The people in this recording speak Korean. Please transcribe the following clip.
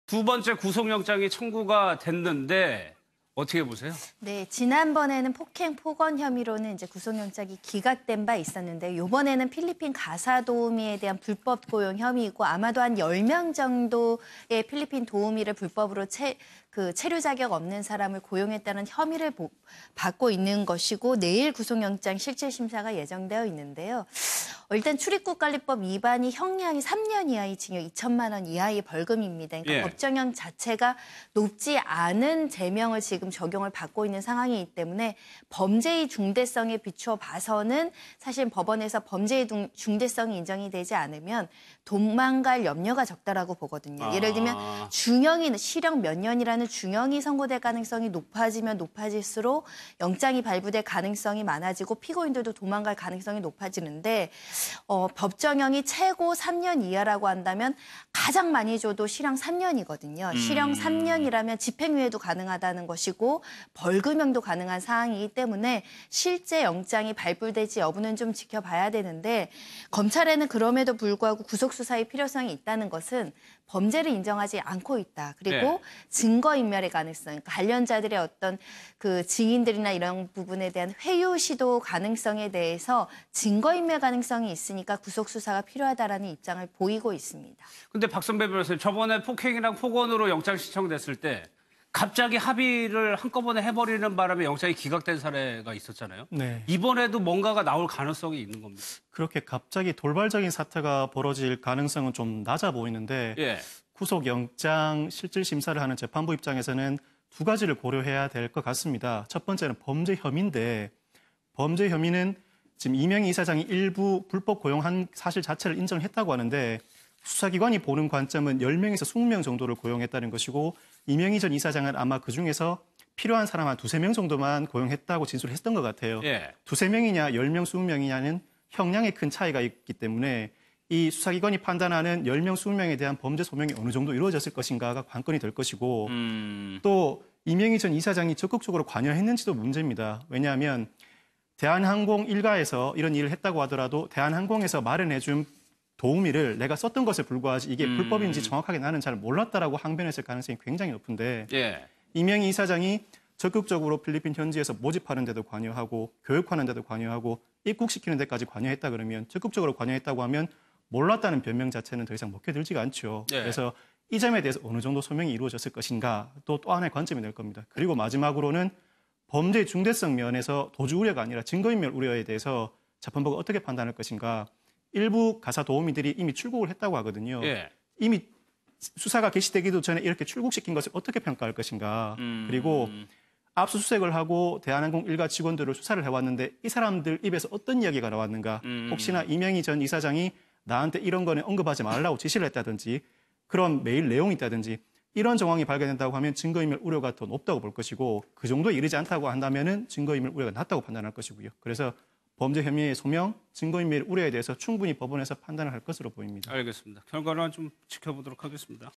두 번째 구속영장이 청구가 됐는데 어떻게 보세요? 네, 지난번에는 폭행 폭언 혐의로는 이제 구속영장이 기각된 바 있었는데 이번에는 필리핀 가사 도우미에 대한 불법 고용 혐의이고 아마도 한 10명 정도의 필리핀 도우미를 불법으로 체류 자격 없는 사람을 고용했다는 혐의를 받고 있는 것이고 내일 구속영장 실질 심사가 예정되어 있는데요. 일단 출입국관리법 위반이 형량이 3년 이하의 징역 2천만 원 이하의 벌금입니다. 그러니까 법정형 자체가 높지 않은 제명을 지금 적용을 받고 있는 상황이기 때문에 범죄의 중대성에 비추어 봐서는 사실 법원에서 범죄의 중대성이 인정이 되지 않으면 도망갈 염려가 적다라고 보거든요. 예를 들면 중형이 실형 몇 년이라는 중형이 선고될 가능성이 높아지면 높아질수록 영장이 발부될 가능성이 많아지고 피고인들도 도망갈 가능성이 높아지는데 법정형이 최고 3년 이하라고 한다면 가장 많이 줘도 실형 3년이거든요. 실형 3년이라면 집행유예도 가능하다는 것이고 벌금형도 가능한 사항이기 때문에 실제 영장이 발부될지 여부는 좀 지켜봐야 되는데 검찰에는 그럼에도 불구하고 구속수사의 필요성이 있다는 것은 범죄를 인정하지 않고 있다. 그리고 증거인멸의 가능성, 그러니까 관련자들의 어떤 그 증인들이나 이런 부분에 대한 회유 시도 가능성에 대해서 증거인멸 가능성이 있으니까 구속수사가 필요하다라는 입장을 보이고 있습니다. 근데 박선배 변호사님, 저번에 폭행이랑 폭언으로 영장 신청됐을 때 갑자기 합의를 한꺼번에 해버리는 바람에 영장이 기각된 사례가 있었잖아요. 네. 이번에도 뭔가가 나올 가능성이 있는 겁니다. 그렇게 갑자기 돌발적인 사태가 벌어질 가능성은 좀 낮아 보이는데 구속영장 실질 심사를 하는 재판부 입장에서는 두 가지를 고려해야 될 것 같습니다. 첫 번째는 범죄 혐의인데 범죄 혐의는 지금 이명희 이사장이 일부 불법 고용한 사실 자체를 인정했다고 하는데 수사기관이 보는 관점은 10명에서 20명 정도를 고용했다는 것이고 이명희 전 이사장은 아마 그중에서 필요한 사람 한 두세 명 정도만 고용했다고 진술했던 것 같아요. 두세 명이냐 10명, 20명이냐는 형량에 큰 차이가 있기 때문에 이 수사기관이 판단하는 10명, 20명에 대한 범죄 소명이 어느 정도 이루어졌을 것인가가 관건이 될 것이고 또 이명희 전 이사장이 적극적으로 관여했는지도 문제입니다. 왜냐하면 대한항공 일가에서 이런 일을 했다고 하더라도 대한항공에서 마련해준 도우미를 내가 썼던 것에 불과하지 이게 불법인지 정확하게 나는 잘 몰랐다라고 항변했을 가능성이 굉장히 높은데 이명희 이사장이 적극적으로 필리핀 현지에서 모집하는 데도 관여하고 교육하는 데도 관여하고 입국시키는 데까지 관여했다 그러면 적극적으로 관여했다고 하면 몰랐다는 변명 자체는 더 이상 먹혀들지가 않죠. 그래서 이 점에 대해서 어느 정도 소명이 이루어졌을 것인가 또 하나의 관점이 될 겁니다. 그리고 마지막으로는 범죄의 중대성 면에서 도주 우려가 아니라 증거인멸 우려에 대해서 재판부가 어떻게 판단할 것인가. 일부 가사 도우미들이 이미 출국을 했다고 하거든요. 이미 수사가 개시되기도 전에 이렇게 출국시킨 것을 어떻게 평가할 것인가. 그리고 압수수색을 하고 대한항공 일가 직원들을 수사를 해왔는데 이 사람들 입에서 어떤 이야기가 나왔는가. 혹시나 이명희 전 이사장이 나한테 이런 거는 언급하지 말라고 지시를 했다든지 그런 메일 내용이 있다든지 이런 정황이 발견된다고 하면 증거인멸 우려가 더 높다고 볼 것이고 그 정도에 이르지 않다고 한다면 증거인멸 우려가 낮다고 판단할 것이고요. 그래서 범죄 혐의의 소명, 증거인멸 우려에 대해서 충분히 법원에서 판단을 할 것으로 보입니다. 알겠습니다. 결과는 좀 지켜보도록 하겠습니다.